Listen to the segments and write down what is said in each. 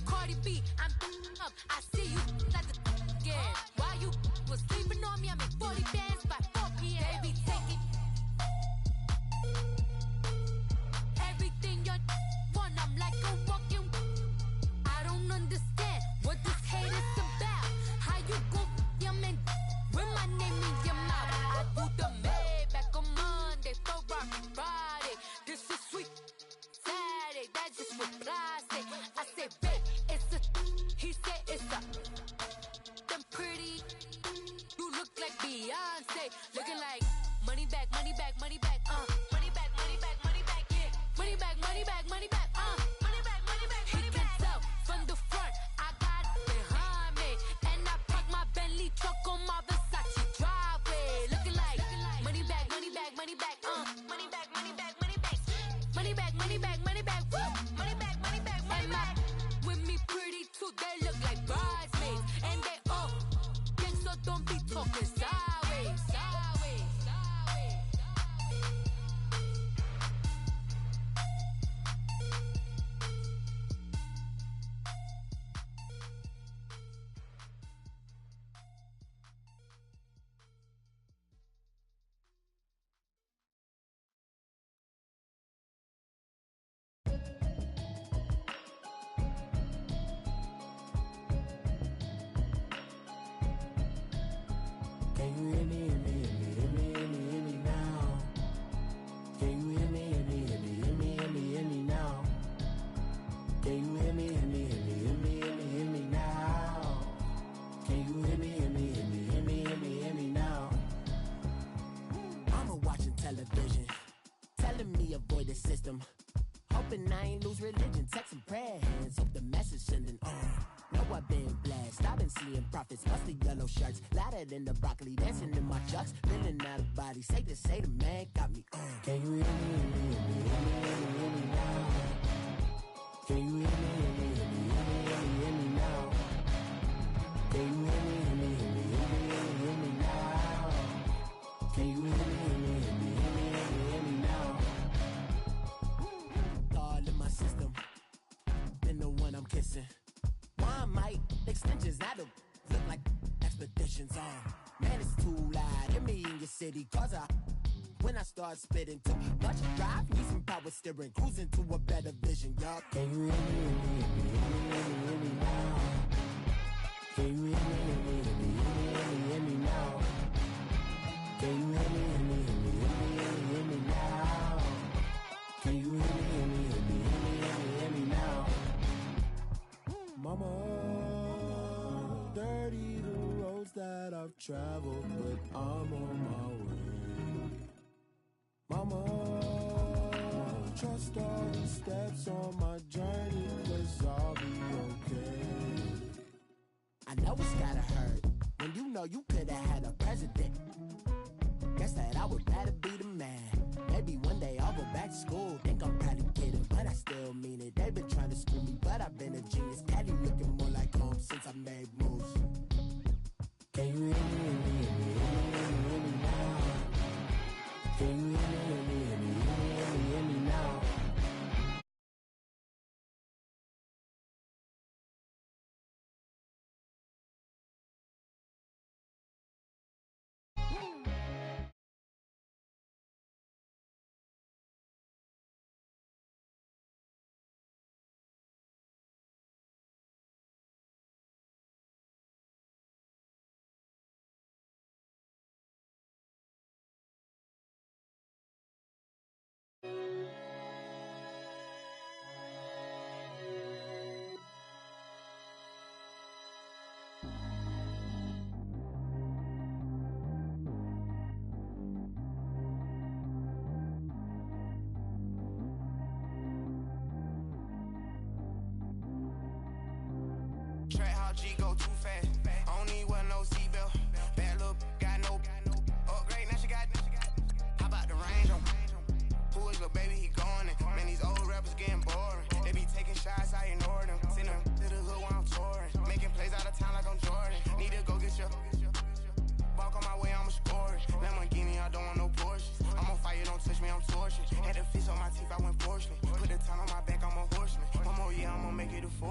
Cardi B, I'm up. I see you at the again. While you was sleeping on me, I make 40 bands by 4 p.m. Baby, take it. Everything you want, I'm like a walking. I don't understand what this hate is about. How you go, your man, with my name in your mouth. I do the Maybach on Monday, for rock Friday. This is sweet Saturday, that's just what I say. I say, babe, it's a, he said it's a, them pretty, you look like Beyonce, looking like money back, money back, money back, money back, money back, money back, yeah, money back, money back, money back, money back, money back, money back. He can tell from the front, I got it behind me, and I park my Bentley truck on my Versace driveway, looking like money back, money back, money back, money back, money back, money back, money back, money back, money back, money back, money back, money back. With me pretty too, they look like bridesmaids, and they all gang, so don't be talking sideways, sideways, sideways. Can you hear me, hear me, hear me, hear me, hear me, hear me now? Can you hear me, hear me, hear me, hear me, hear me, hear me now? Can you hear me, hear me, hear me, hear me, hear me, hear me now? Can you hear me, hear me, hear me, hear me, hear me, hear me now? Mama watching television, telling me avoid the system. Hoping I ain't lose religion, texting prayer hands, hope the message sending on. Know I've been blessed, I've been seeing prophets, mostly yellow shirts, louder than the broccoli, dancing in my chucks, feeling out of body, say the man got me on. Can you hear me, hear me, hear me, hear me, hear me, hear me now? Can you hear me, hear me, hear me, hear me, hear me, hear me now? Can you hear me, hear me, hear me, hear me, hear me, hear me now? Can you hear me, hear me, hear me, hear me, hear me, hear me now? All in my system, been the one I'm kissing. One might extensions, I don't look like expeditions on. Man, it's too loud. Hear me in your city, cause when I start spitting too much drive, need some power steering, cruising to a better vision, y'all. Can you hear me, hear me, hear me, hear me, hear me, hear me now? Can you hear me, hear me, hear me, hear me, hear me, hear me now? Can you hear me, hear me, hear me, hear me, hear me, hear me now? Can you hear me, hear me, hear me, hear me, hear me, hear me now? Mama, dirty the roads that I've traveled, but I'm on my way. Mama, trust all the steps on my journey, cause I'll be okay. I know it's gotta hurt when you know you could've had a president. Guess that I would rather be the man. Maybe one day I'll go back to school. Think I'm probably kidding, but I still mean it. They've been trying to screw me, but I've been a genius. Daddy looking more like home since I made moves. Can you hear me, hear me, hear me, hear me, hear me, hear me now? Can you hear me, hear me, hear me, hear me, hear me, hear me now?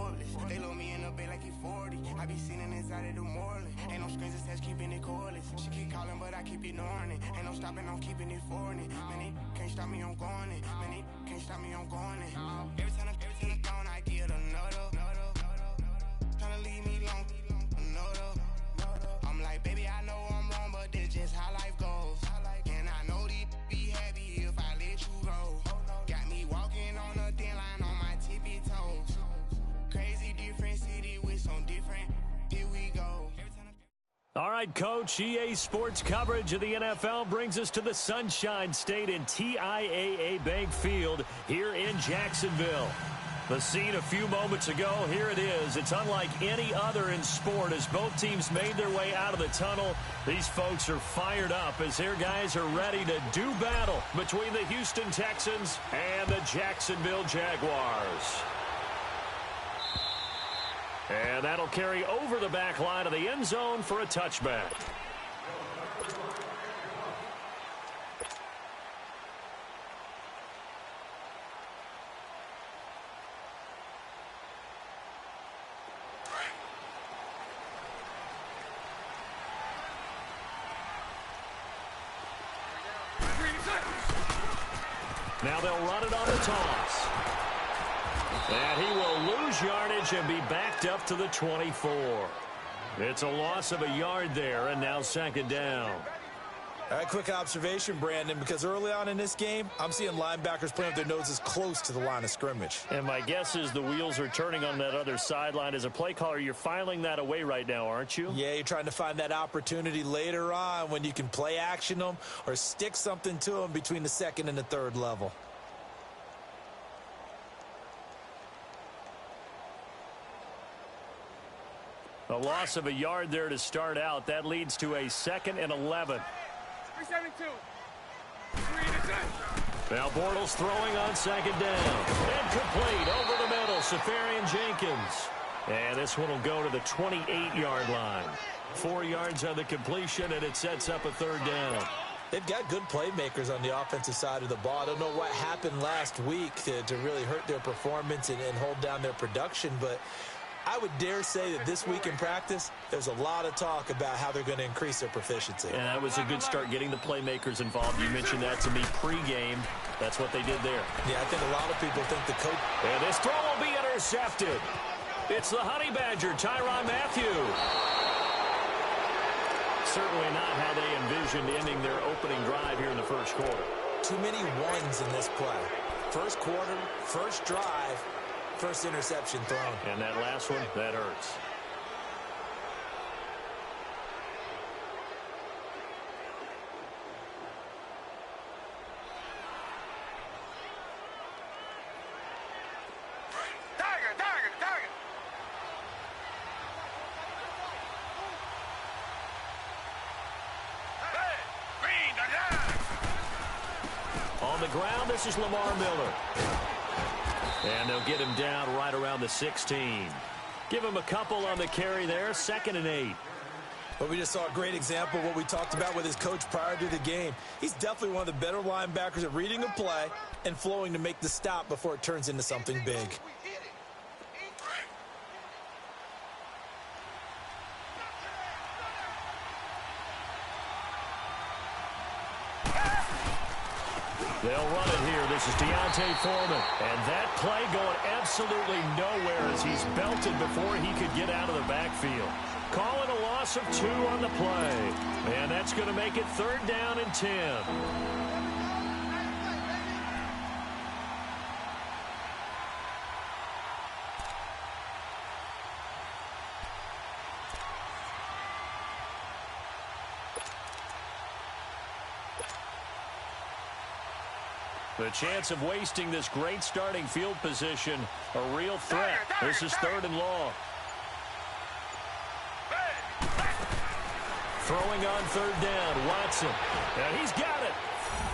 cordless. They load me in the bay like he 40. I be sitting inside of the Moreland. Ain't no screens attached, keeping it cordless. She keep calling, but I keep ignoring it. Ain't no stopping, I'm keeping it foreign it. Man, they can't stop me, I'm going it. Man, they can't stop me, I'm going it. Every time I'm gone, I get another. Tryna leave me alone, another. I'm like, baby, I know I'm wrong, but this just how life goes. And I know these be happy if I let you go. Got me walking on a thin line on my tippy toes. Crazy different city with some different, here we go. All right, Coach, EA Sports coverage of the NFL brings us to the Sunshine State in TIAA Bank Field here in Jacksonville. The scene a few moments ago, here it is. It's unlike any other in sport as both teams made their way out of the tunnel. These folks are fired up as their guys are ready to do battle between the Houston Texans and the Jacksonville Jaguars. And that'll carry over the back line of the end zone for a touchback. Now they'll run it on the toss. And he will lose yardage and be backed up to the 24. It's a loss of a yard there, and now second down. All right, quick observation, Brandon, because early on in this game, I'm seeing linebackers playing with their noses close to the line of scrimmage. And my guess is the wheels are turning on that other sideline. As a play caller, you're filing that away right now, aren't you? Yeah, you're trying to find that opportunity later on when you can play action them or stick something to them between the second and the third level. A loss of a yard there to start out. That leads to a 2nd and 11. 372. Now Bortles throwing on second down. Incomplete over the middle. Safarian Jenkins. And this one will go to the 28-yard line. 4 yards on the completion, and it sets up a third down. They've got good playmakers on the offensive side of the ball. I don't know what happened last week to really hurt their performance and hold down their production, but I would dare say that this week in practice, there's a lot of talk about how they're going to increase their proficiency. And that was a good start getting the playmakers involved. You mentioned that to me pregame. That's what they did there. Yeah, I think a lot of people think the coach. And this throw will be intercepted. It's the Honey Badger, Tyrann Mathieu. Certainly not how they envisioned ending their opening drive here in the first quarter. Too many ones in this play. First quarter, first drive. First interception thrown. And that last one, that hurts. Target. Hey, green, On the ground, this is Lamar Miller. And they'll get him down right around the 16. Give him a couple on the carry there, 2nd and 8. Well, we just saw a great example of what we talked about with his coach prior to the game. He's definitely one of the better linebackers at reading a play and flowing to make the stop before it turns into something big. They'll run it here. This is Deontay Foreman. And that play going absolutely nowhere as he's belted before he could get out of the backfield. Calling a loss of 2 on the play. And that's going to make it 3rd down and 10. The chance of wasting this great starting field position, a real threat. This is 3rd and long. Throwing on 3rd down, Watson. And he's got it.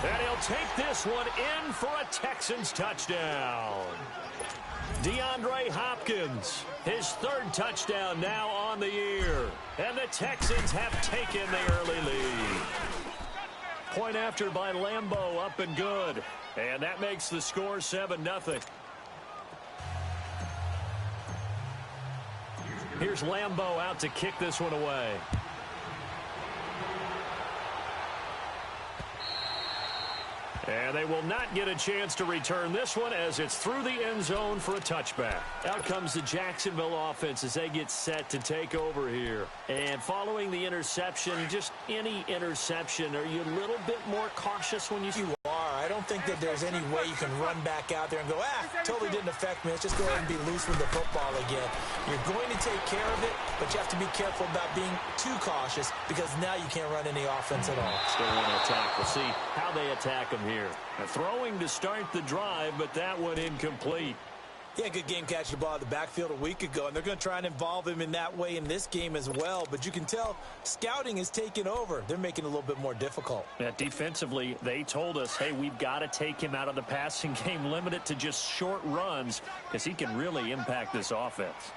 And he'll take this one in for a Texans touchdown. DeAndre Hopkins, his 3rd touchdown now on the year. And the Texans have taken the early lead. Point after by Lambeau, up and good. And that makes the score 7-0. Here's Lambeau out to kick this one away. And they will not get a chance to return this one as it's through the end zone for a touchback. Out comes the Jacksonville offense as they get set to take over here. And following the interception, just any interception, are you a little bit more cautious when you are? I don't think that there's any way you can run back out there and go, totally didn't affect me. Let's just go ahead and be loose with the football again. You're going to take care of it, but you have to be careful about being too cautious because now you can't run any offense at all. Still want to attack. We'll see how they attack them here. Throwing to start the drive, but that one incomplete. Yeah, good game catching the ball at the backfield a week ago, and they're going to try and involve him in that way in this game as well. But you can tell scouting is taking over. They're making it a little bit more difficult. Yeah, defensively, they told us, hey, we've got to take him out of the passing game, limit it to just short runs because he can really impact this offense.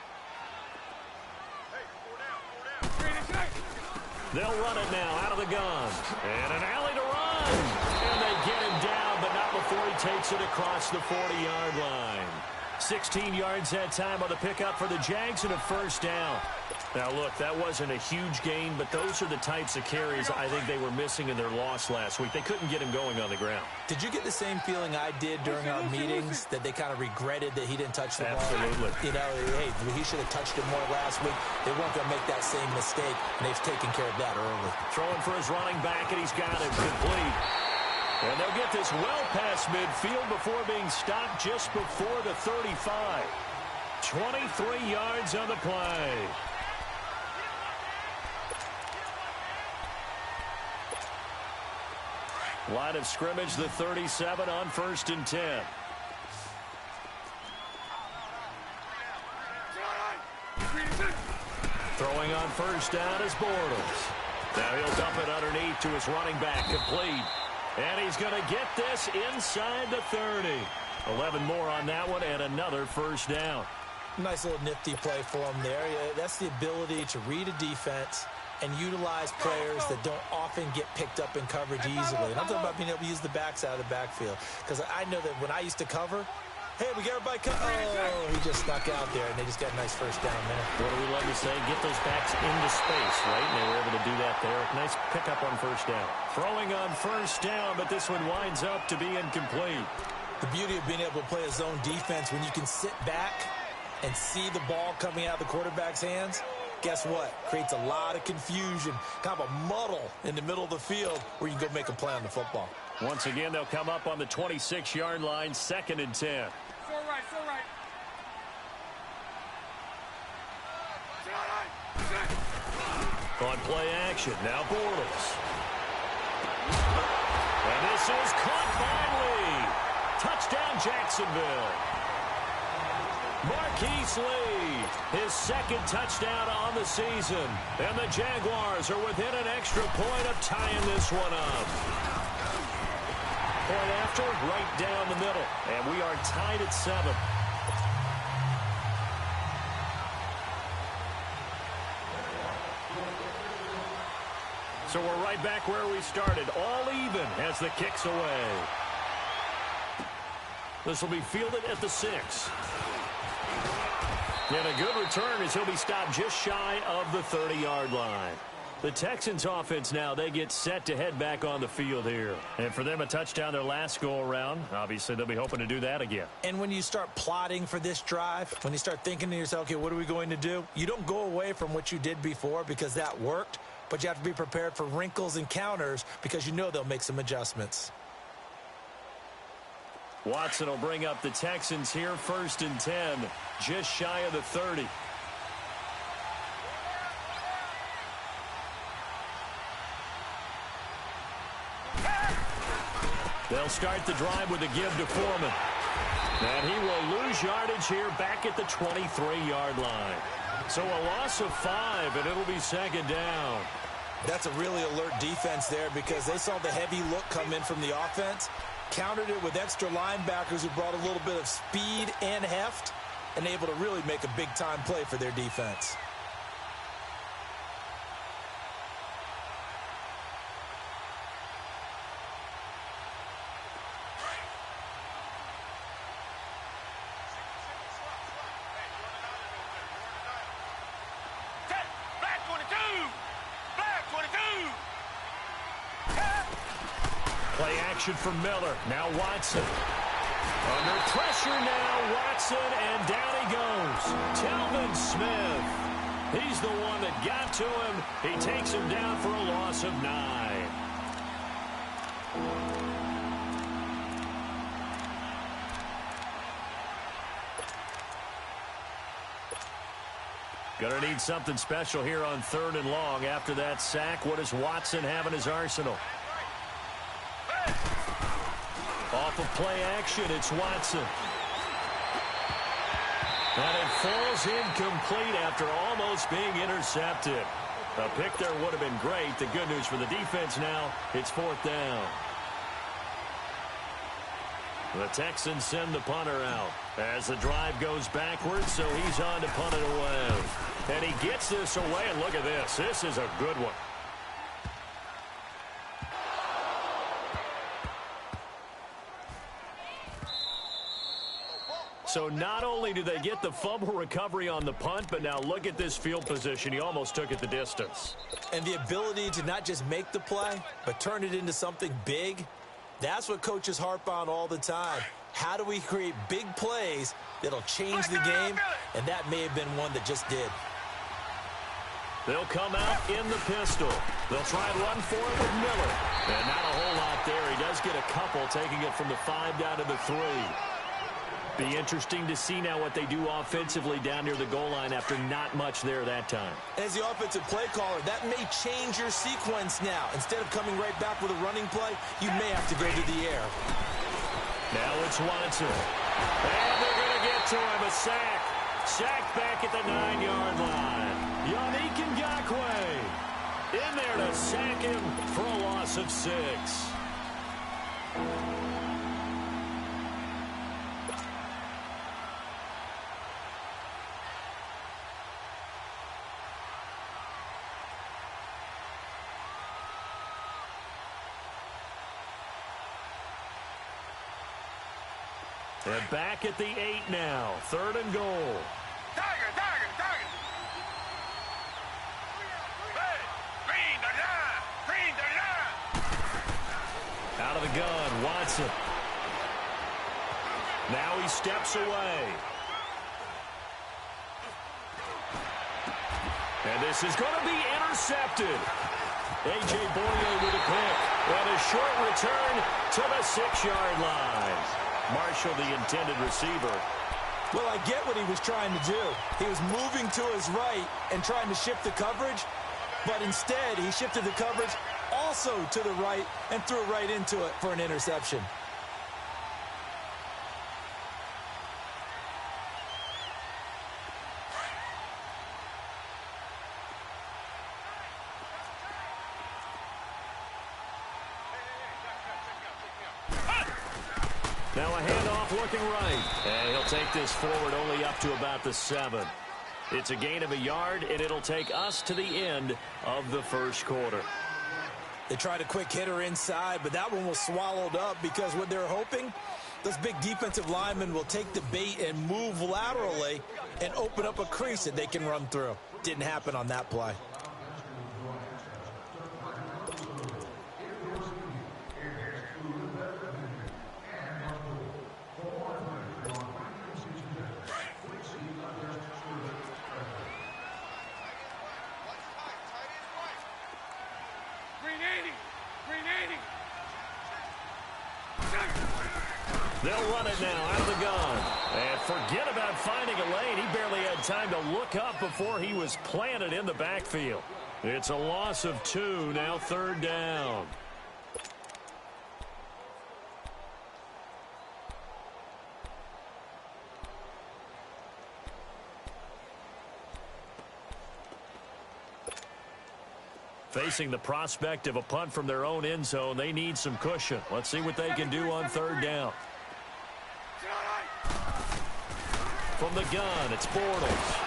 They'll run it now out of the gun. And an alley to run. And they get him down, but not before he takes it across the 40-yard line. 16 yards that time on the pickup for the Jags and a first down. Now, look, that wasn't a huge gain, but those are the types of carries I think they were missing in their loss last week. They couldn't get him going on the ground. Did you get the same feeling I did during our meetings, that they kind of regretted that he didn't touch the ball? Absolutely. You know, hey, he should have touched it more last week. They weren't going to make that same mistake, and they've taken care of that early. Throwing for his running back, and he's got it complete. And they'll get this well past midfield before being stopped just before the 35. 23 yards on the play. Line of scrimmage, the 37 on 1st and 10. Throwing on first down is Bortles. Now he'll dump it underneath to his running back, complete. And he's going to get this inside the 30. 11 more on that one and another first down. Nice little nifty play for him there. Yeah, that's the ability to read a defense and utilize players that don't often get picked up in coverage easily. And I'm talking about being able to use the backs out of the backfield. Because I know that when I used to cover, hey, we got everybody covered. Oh, he just snuck out there, and they just got a nice first down there. What do we love to say? Get those backs into space, right? And they were able to do that there. Nice pickup on first down. Throwing on first down, but this one winds up to be incomplete. The beauty of being able to play a zone defense when you can sit back and see the ball coming out of the quarterback's hands, guess what? Creates a lot of confusion, kind of a muddle in the middle of the field where you can go make a play on the football. Once again, they'll come up on the 26-yard line, 2nd and 10. So right, so right. On play action, now Bortles. And this is caught by Lee. Touchdown, Jacksonville. Marquise Lee, his 2nd touchdown on the season. And the Jaguars are within an extra point of tying this one up. Point after, right down the middle. And we are tied at 7. So we're right back where we started, all even as the kick's away. This will be fielded at the 6. And a good return as he'll be stopped just shy of the 30-yard line. The Texans offense now, they get set to head back on the field here. And for them, a touchdown their last go-around. Obviously, they'll be hoping to do that again. And when you start plotting for this drive, when you start thinking to yourself, okay, what are we going to do? You don't go away from what you did before because that worked, but you have to be prepared for wrinkles and counters because you know they'll make some adjustments. Watson will bring up the Texans here, 1st and 10, just shy of the 30. They'll start the drive with a give to Foreman. And he will lose yardage here back at the 23-yard line. So a loss of 5, and it'll be 2nd down. That's a really alert defense there because they saw the heavy look come in from the offense, countered it with extra linebackers who brought a little bit of speed and heft, and able to really make a big-time play for their defense. Play action for Miller. Now Watson. Under pressure now, Watson, and down he goes. Telvin Smith. He's the one that got to him. He takes him down for a loss of 9. Gonna need something special here on 3rd and long. After that sack, what does Watson have in his arsenal? Off of play action, it's Watson. And it falls incomplete after almost being intercepted. A pick there would have been great. The good news for the defense now, it's 4th down. The Texans send the punter out as the drive goes backwards, so he's on to punt it away. And he gets this away, and look at this. This is a good one. So not only do they get the fumble recovery on the punt, but now look at this field position. He almost took it the distance. And the ability to not just make the play, but turn it into something big, that's what coaches harp on all the time. How do we create big plays that'll change the game? And that may have been one that just did. They'll come out in the pistol. They'll try and run for it with Miller. And not a whole lot there. He does get a couple, taking it from the 5 down to the 3. Be interesting to see now what they do offensively down near the goal line after not much there that time. As the offensive play caller, that may change your sequence now. Instead of coming right back with a running play, you may have to go to the air. Now it's Watson. And they're going to get to him. A sack. Sacked back at the 9-yard line. Yannick Ngakoue in there to sack him for a loss of 6. And back at the 8 now. 3rd and goal. Tiger, Tiger, Tiger. Hey, green the line, green the line. Out of the gun, Watson. Now he steps away. And this is going to be intercepted. A.J. Boye with a pick. And a short return to the 6-yard line. Marshall, the intended receiver. Well, I get what he was trying to do. He was moving to his right and trying to shift the coverage, but instead he shifted the coverage also to the right and threw right into it for an interception. Now a handoff looking right. And he'll take this forward only up to about the 7. It's a gain of a yard, and it'll take us to the end of the first quarter. They tried a quick hitter inside, but that one was swallowed up because what they're hoping, those big defensive linemen will take the bait and move laterally and open up a crease that they can run through. Didn't happen on that play. They'll run it now out of the gun. And forget about finding a lane. He barely had time to look up before he was planted in the backfield. It's a loss of 2, now 3rd down. Facing the prospect of a punt from their own end zone, they need some cushion. Let's see what they can do on 3rd down. From the gun, it's Bortles.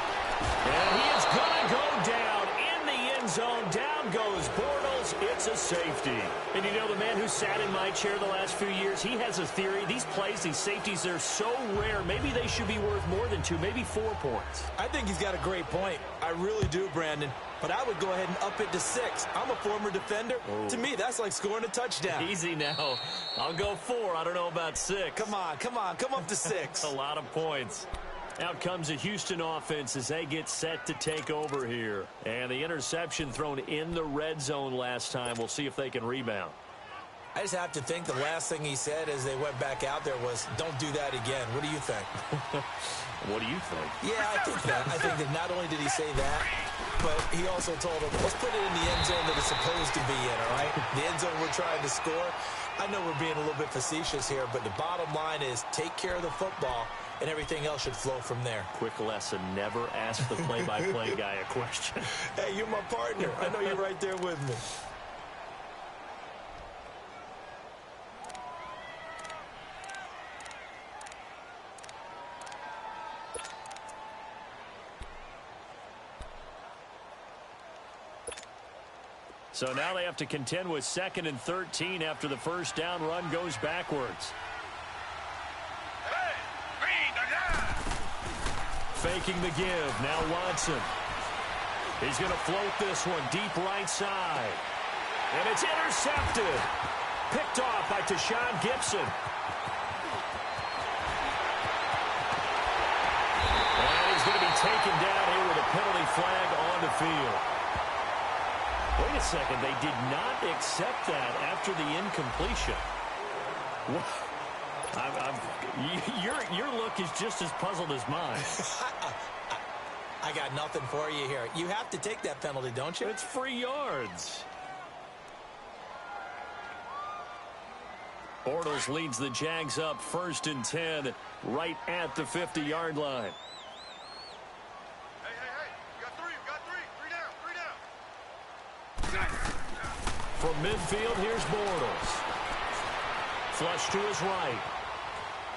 And he is going to go down in the end zone. Down goes Bortles falls. It's a safety. And you know, the man who sat in my chair the last few years, he has a theory. These plays, these safeties, they're so rare. Maybe they should be worth more than 2, maybe 4 points. I think he's got a great point. I really do, Brandon. But I would go ahead and up it to 6. I'm a former defender. Oh. To me, that's like scoring a touchdown. Easy now. I'll go 4. I don't know about 6. Come on. Come up to 6. A lot of points. Out comes the Houston offense as they get set to take over here. And the interception thrown in the red zone last time. We'll see if they can rebound. I just have to think the last thing he said as they went back out there was, don't do that again. What do you think? What do you think? Yeah, I think that. I think that not only did he say that, but he also told them, let's put it in the end zone that it's supposed to be in, all right? The end zone we're trying to score. I know we're being a little bit facetious here, but the bottom line is take care of the football, and everything else should flow from there. Quick lesson, never ask the play-by-play guy a question. Hey, you're my partner. I know you're right there with me. So now they have to contend with 2nd and 13 after the first down run goes backwards. Faking the give. Now Watson. He's going to float this one deep right side. And it's intercepted. Picked off by Tashawn Gibson. And he's going to be taken down here with a penalty flag on the field. Wait a second. They did not accept that after the incompletion. Your look is just as puzzled as mine. I got nothing for you here. You have to take that penalty, don't you? It's free yards. Bortles leads the Jags up 1st and 10 right at the 50-yard line. Hey. You got 3. Three down. From midfield, here's Bortles. Flush to his right.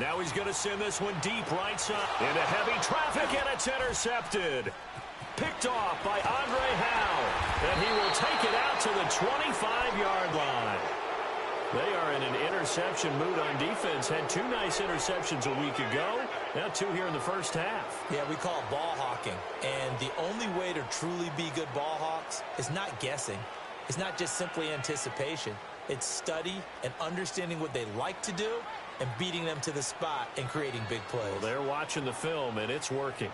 Now he's going to send this one deep right side. Into heavy traffic, and it's intercepted. Picked off by Andre Howe. And he will take it out to the 25-yard line. They are in an interception mood on defense. Had 2 nice interceptions a week ago. Now 2 here in the first half. Yeah, we call it ball hawking. And the only way to truly be good ball hawks is not guessing. It's not just simply anticipation. It's study and understanding what they like to do and beating them to the spot and creating big plays. Well, they're watching the film, and it's working.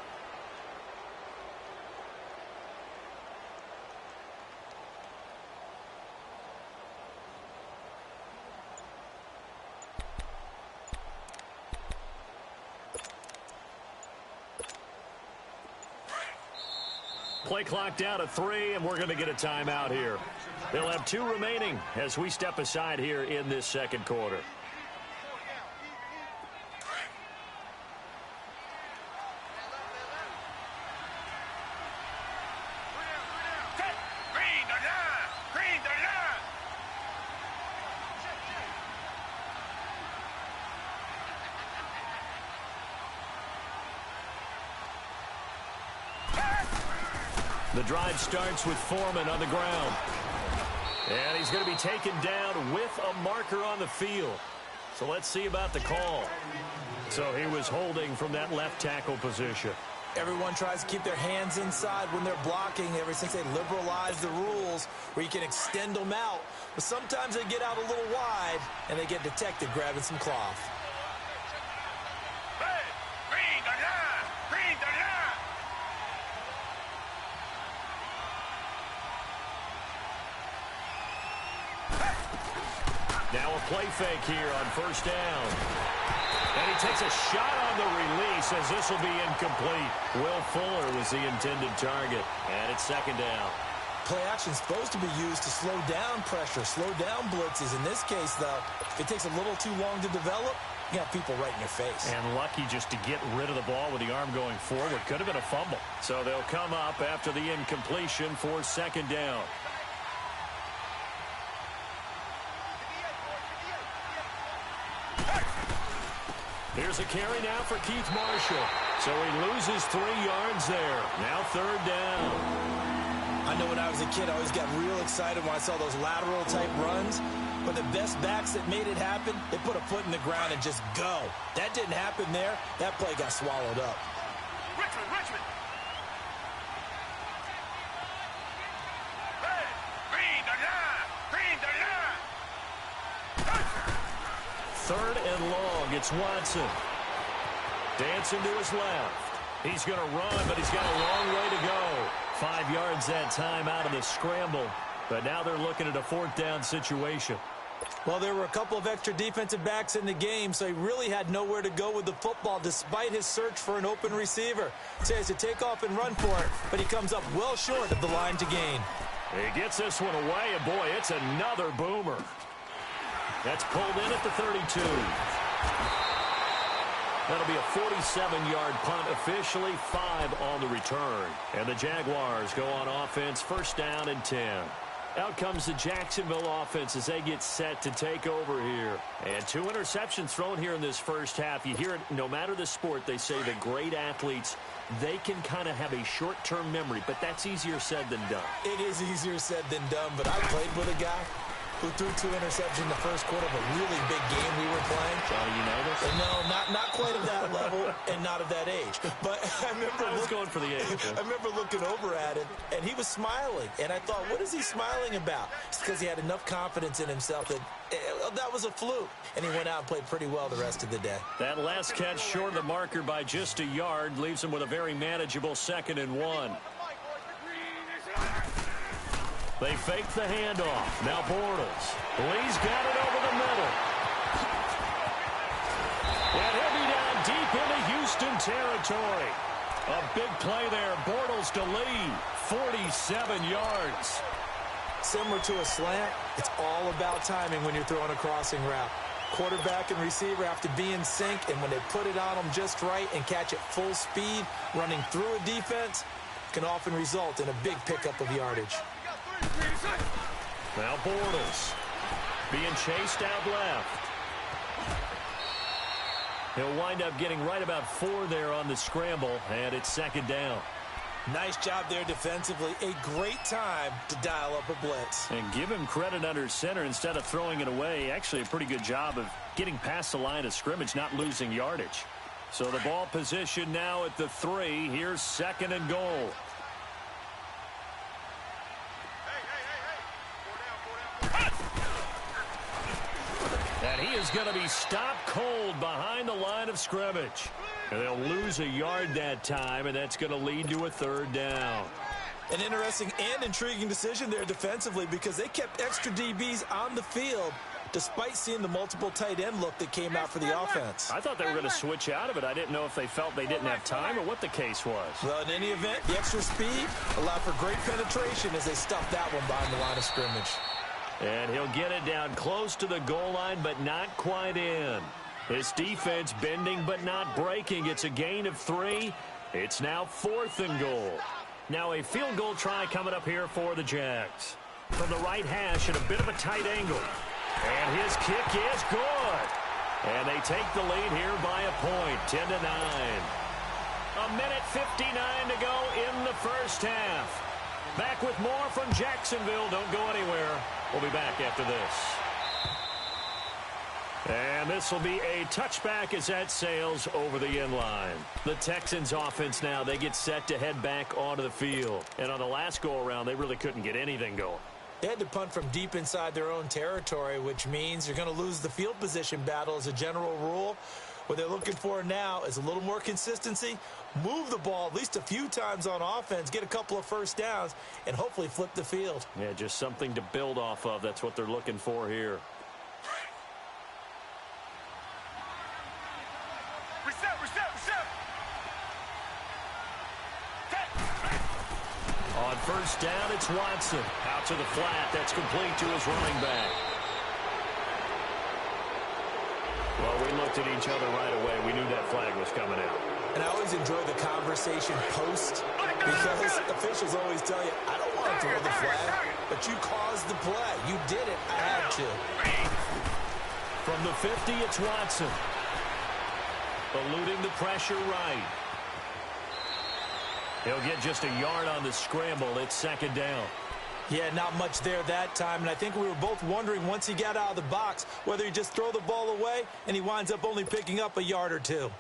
Play clock down at 3, and we're going to get a timeout here. They'll have 2 remaining as we step aside here in this second quarter. The drive starts with Foreman on the ground. And he's going to be taken down with a marker on the field. So let's see about the call. So he was holding from that left tackle position. Everyone tries to keep their hands inside when they're blocking ever since they liberalized the rules where you can extend them out. But sometimes they get out a little wide and they get detected grabbing some cloth. Now a play fake here on first down. And he takes a shot on the release as this will be incomplete. Will Fuller was the intended target. And it's second down. Play action is supposed to be used to slow down pressure, slow down blitzes. In this case, though, if it takes a little too long to develop, you got people right in your face. And lucky just to get rid of the ball with the arm going forward. Could have been a fumble. So they'll come up after the incompletion for second down. Here's a carry now for Keith Marshall. So he loses 3 yards there. Now third down. I know when I was a kid, I always got real excited when I saw those lateral-type runs. But the best backs that made it happen, they put a foot in the ground and just go. That didn't happen there. That play got swallowed up. Richmond. Hey, green the line. Third and long. It's Watson. Dancing to his left. He's going to run, but he's got a long way to go. 5 yards that time out of the scramble. But now they're looking at a fourth down situation. Well, there were a couple of extra defensive backs in the game, so he really had nowhere to go with the football despite his search for an open receiver. So he has to take off and run for it, but he comes up well short of the line to gain. He gets this one away, and boy, it's another boomer. That's pulled in at the 32. That'll be a 47-yard punt, officially 5 on the return. And the Jaguars go on offense, first down and 10. Out comes the Jacksonville offense as they get set to take over here. And 2 interceptions thrown here in this first half. You hear it, no matter the sport, they say the great athletes, they can kind of have a short-term memory, but that's easier said than done. It is easier said than done, but I played with a guy who threw 2 interceptions in the first quarter of a really big game we were playing. Johnny, you know this? No, not quite at that level and not at that age. But I was going for the age. I remember looking over at him, and he was smiling. And I thought, what is he smiling about? It's because he had enough confidence in himself that that was a fluke. And he went out and played pretty well the rest of the day. That last catch short of the marker by just a yard leaves him with a very manageable 2nd and 1. They fake the handoff. Now Bortles. Lee's got it over the middle. And he'll be down deep into Houston territory. A big play there. Bortles to Lee. 47 yards. Similar to a slant, it's all about timing when you're throwing a crossing route. Quarterback and receiver have to be in sync, and when they put it on them just right and catch it full speed, running through a defense can often result in a big pickup of yardage. Now Bortles being chased out left. He'll wind up getting right about 4 there on the scramble, and it's 2nd down. Nice job there defensively. A great time to dial up a blitz. And give him credit under center instead of throwing it away. Actually a pretty good job of getting past the line of scrimmage, not losing yardage. So the ball position now at the 3. Here's 2nd and goal. And he is going to be stopped cold behind the line of scrimmage. And they'll lose a yard that time, and that's going to lead to a 3rd down. An interesting and intriguing decision there defensively because they kept extra DBs on the field despite seeing the multiple tight end look that came out for the offense. I thought they were going to switch out of it. I didn't know if they felt they didn't have time or what the case was. Well, in any event, the extra speed allowed for great penetration as they stuffed that one behind the line of scrimmage. And he'll get it down close to the goal line, but not quite in. His defense bending but not breaking. It's a gain of 3. It's now 4th and goal. Now a field goal try coming up here for the Jags. From the right hash at a bit of a tight angle. And his kick is good. And they take the lead here by a point, 10-9. A minute 59 to go in the first half. Back with more from Jacksonville. Don't go anywhere. We'll be back after this. And this will be a touchback as that sails over the end line. The Texans offense now, they get set to head back onto the field. And on the last go-around, they really couldn't get anything going. They had to punt from deep inside their own territory, which means you're going to lose the field position battle as a general rule. What they're looking for now is a little more consistency, move the ball at least a few times on offense, get a couple of first downs, and hopefully flip the field. Yeah, just something to build off of. That's what they're looking for here. Reset. On first down, it's Watson. Out to the flat. That's complete to his running back. Well, we looked at each other right away. We knew that flag was coming out. And I always enjoy the conversation post because officials always tell you, I don't want to throw the flag, but you caused the play. You did it. I had to. From the 50, it's Watson. Eluding the pressure right. He'll get just a yard on the scramble. It's second down. Yeah, not much there that time, and I think we were both wondering once he got out of the box whether he just throw the ball away, and he winds up only picking up a yard or two.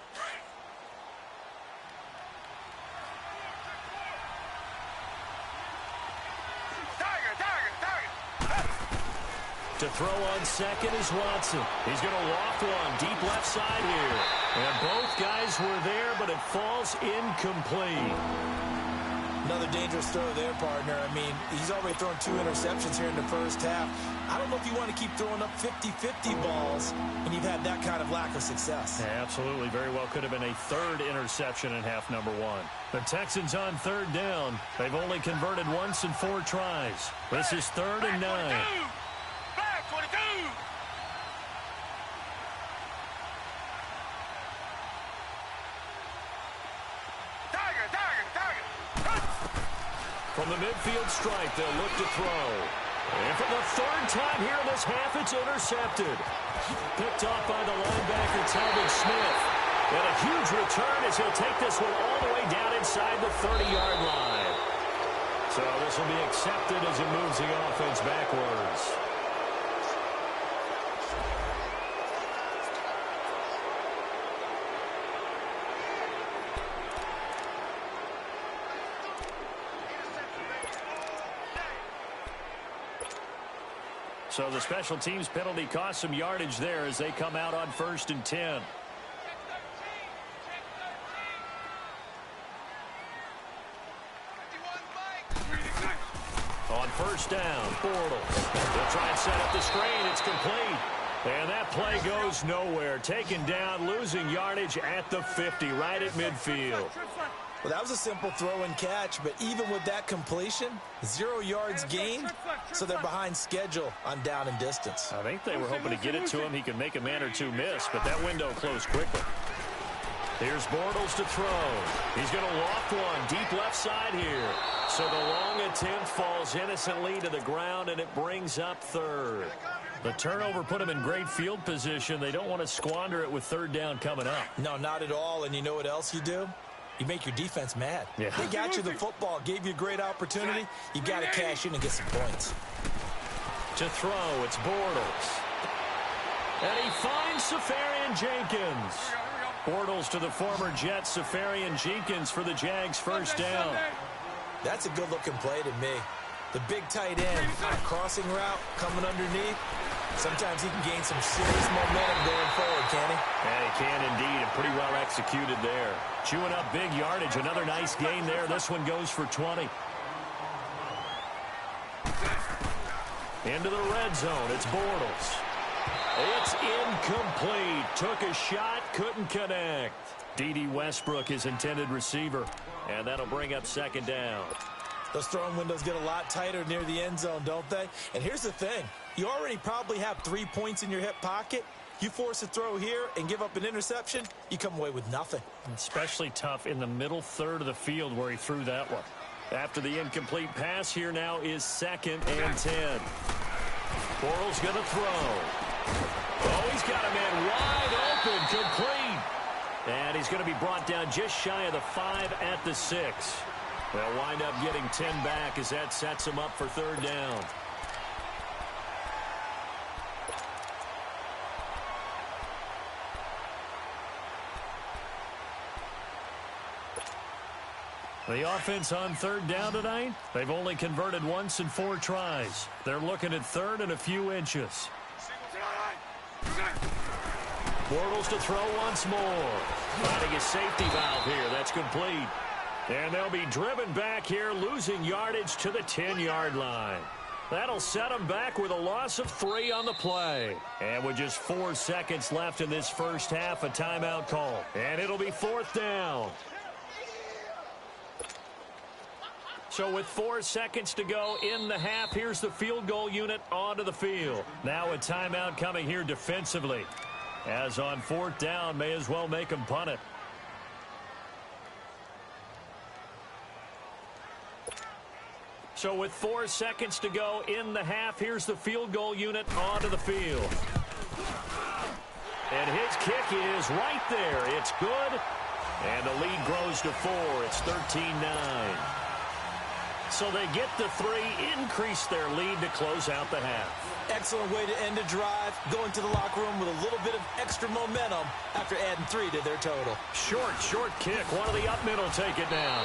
To throw on second is Watson. He's going to loft one deep left side here. And both guys were there, but it falls incomplete. Another dangerous throw there, partner. I mean, he's already thrown 2 interceptions here in the first half. I don't know if you want to keep throwing up 50-50 balls when you've had that kind of lack of success. Yeah, absolutely. Very well could have been a third interception in half number 1. The Texans on third down. They've only converted once in 4 tries. This is 3rd and 9. From the midfield stripe, they'll look to throw. And for the 3rd time here in this half, it's intercepted. Picked off by the linebacker, Talbot Smith. And a huge return as he'll take this one all the way down inside the 30-yard line. So this will be accepted as it moves the offense backwards. So the special teams penalty cost some yardage there as they come out on 1st and 10. On 1st down, Bortles. They'll try and set up the screen. It's complete. And that play goes nowhere. Taken down, losing yardage at the 50, right at midfield. Well, that was a simple throw and catch, but even with that completion, 0 yards gained, so they're behind schedule on down and distance. I think they were hoping to get it to him. He could make a man or two miss, but that window closed quickly. Here's Bortles to throw. He's going to loft one deep left side here. So the long attempt falls innocently to the ground, and it brings up 3rd. The turnover put him in great field position. They don't want to squander it with 3rd down coming up. No, not at all, and you know what else you do? You make your defense mad. Yeah. They got you the football, gave you a great opportunity. You got to cash in and get some points. To throw, it's Bortles. And he finds Safarian Jenkins. Bortles to the former Jet, Safarian Jenkins for the Jags' 1st down. That's a good-looking play to me. The big tight end on a crossing route coming underneath. Sometimes he can gain some serious momentum going forward, can he? Yeah, he can indeed, and pretty well executed there. Chewing up big yardage. Another nice gain there. This one goes for 20. Into the red zone. It's Bortles. It's incomplete. Took a shot, couldn't connect. D.D. Westbrook, his intended receiver. And that'll bring up 2nd down. Those throwing windows get a lot tighter near the end zone, don't they? And here's the thing. You already probably have 3 points in your hip pocket. You force a throw here and give up an interception, you come away with nothing. Especially tough in the middle 3rd of the field where he threw that one. After the incomplete pass, here now is 2nd and 10. Bortles going to throw. Oh, he's got a man wide open, complete. And he's going to be brought down just shy of the 5 at the 6. They'll wind up getting 10 back as that sets him up for 3rd down. The offense on 3rd down tonight, they've only converted once in 4 tries. They're looking at 3rd and a few inches. Bortles to throw once more. Finding a safety valve here. That's complete. And they'll be driven back here, losing yardage to the 10-yard line. That'll set them back with a loss of 3 on the play. And with just 4 seconds left in this first half, a timeout call. And it'll be 4th down. So with 4 seconds to go in the half, here's the field goal unit onto the field. Now a timeout coming here defensively. As on 4th down, may as well make them punt it. So with 4 seconds to go in the half, here's the field goal unit onto the field. And his kick is right there. It's good. And the lead grows to 4. It's 13-9. So they get the 3, increase their lead to close out the half. Excellent way to end a drive, going to the locker room with a little bit of extra momentum after adding 3 to their total. Short kick. One of the up middle take it down.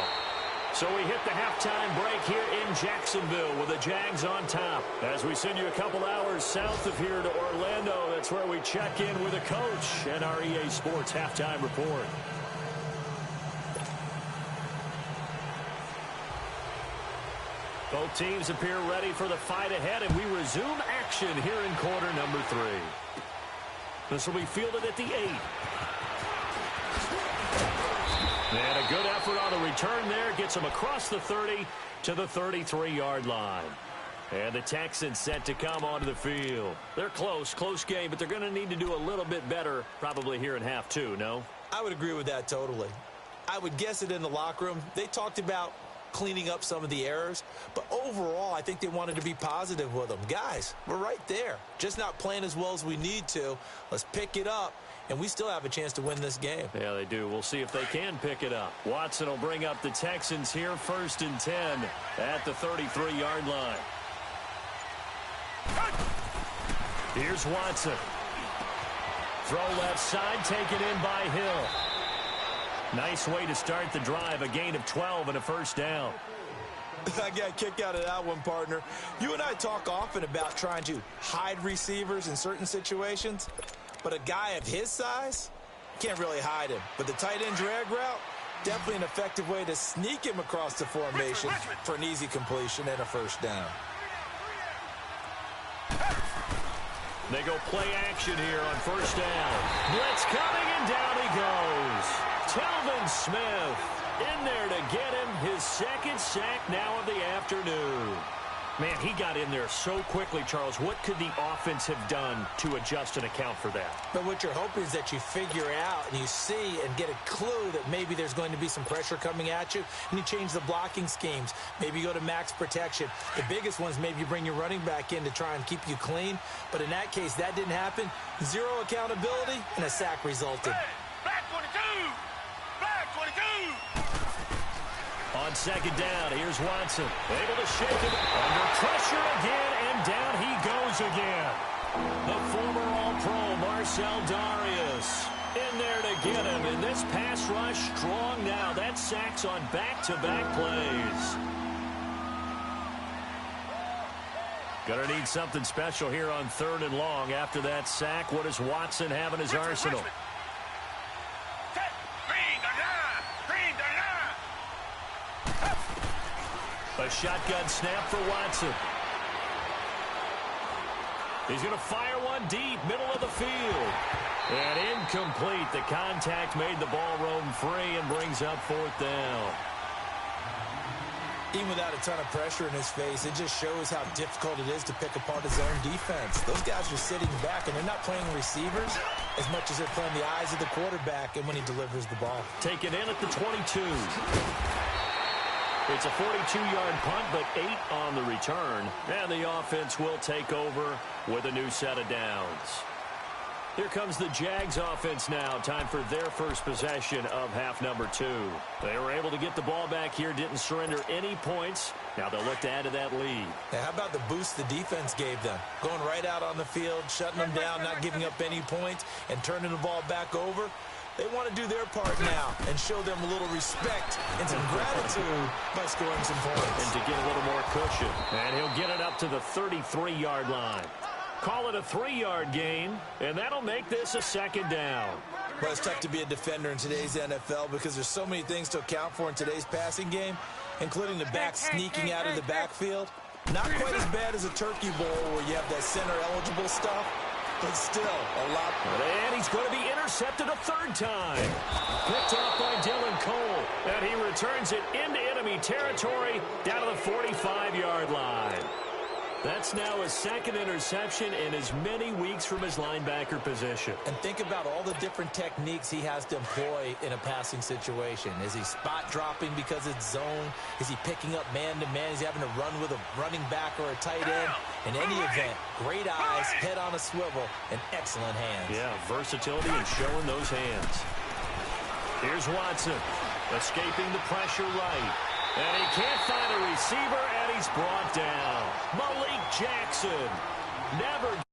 So we hit the halftime break here in Jacksonville with the Jags on top. As we send you a couple hours south of here to Orlando, that's where we check in with the coach and our EA Sports halftime report. Both teams appear ready for the fight ahead, and we resume action here in quarter number 3. This will be fielded at the 8. And a good effort on the return there. Gets him across the 30 to the 33-yard line. And the Texans set to come onto the field. They're close game, but they're going to need to do a little bit better probably here in half 2, no? I would agree with that totally. I would guess it in the locker room. They talked about cleaning up some of the errors, but overall I think they wanted to be positive with them. Guys, we're right there, just not playing as well as we need to. Let's pick it up, and we still have a chance to win this game. Yeah, they do. We'll see if they can pick it up. Watson will bring up the Texans here, 1st and 10 at the 33-yard line. Here's Watson. Throw left side, taken in by Hill. Nice way to start the drive, a gain of 12 and a first down. I got a kick out of that one, partner. You and I talk often about trying to hide receivers in certain situations, but a guy of his size, can't really hide him. But the tight end drag route, definitely an effective way to sneak him across the formation for an easy completion and a first down. They go play action here on first down. Blitz coming, and down he goes. Telvin Smith in there to get him his 2nd sack now of the afternoon. Man, he got in there so quickly, Charles. What could the offense have done to adjust and account for that? But what you're hoping is that you figure out and you see and get a clue that maybe there's going to be some pressure coming at you, and you change the blocking schemes. Maybe you go to max protection. The biggest one is maybe you bring your running back in to try and keep you clean. But in that case, that didn't happen. 0 accountability, and a sack resulted. Hey, black 22! Black 22! On 2nd down, here's Watson. Able to shake it under pressure again, and down he goes again. The former All-Pro Marcel Darius in there to get him. And this pass rush strong now. That sacks on back-to-back plays. Gonna need something special here on 3rd and long after that sack. What does Watson have in his arsenal? A shotgun snap for Watson. He's going to fire one deep, middle of the field. And incomplete. The contact made the ball roam free and brings up 4th down. Even without a ton of pressure in his face, it just shows how difficult it is to pick apart his own defense. Those guys are sitting back, and they're not playing receivers as much as they're playing the eyes of the quarterback and when he delivers the ball. Take it in at the 22. It's a 42-yard punt, but 8 on the return. And the offense will take over with a new set of downs. Here comes the Jags offense now. Time for their first possession of half number 2. They were able to get the ball back here, didn't surrender any points. Now they'll look to add to that lead. Now, how about the boost the defense gave them? Going right out on the field, shutting them down, not giving up any points, and turning the ball back over. They want to do their part now and show them a little respect and some gratitude by scoring some points. And to get a little more cushion. And he'll get it up to the 33-yard line. Call it a 3-yard gain, and that'll make this a 2nd down. Well, it's tough to be a defender in today's NFL because there's so many things to account for in today's passing game, including the back sneaking out of the backfield. Not quite as bad as a turkey bowl where you have that center-eligible stuff. But still, a lot. And he's going to be intercepted a 3rd time. Picked off by Dylan Cole. And he returns it into enemy territory down to the 45-yard line. That's now his 2nd interception in as many weeks from his linebacker position. And think about all the different techniques he has to employ in a passing situation. Is he spot dropping because it's zone? Is he picking up man-to-man? Is he having to run with a running back or a tight end? In any event, great eyes, head on a swivel, and excellent hands. Yeah, versatility and showing those hands. Here's Watson, escaping the pressure right. And he can't find a receiver, and he's brought down. Malik Jackson never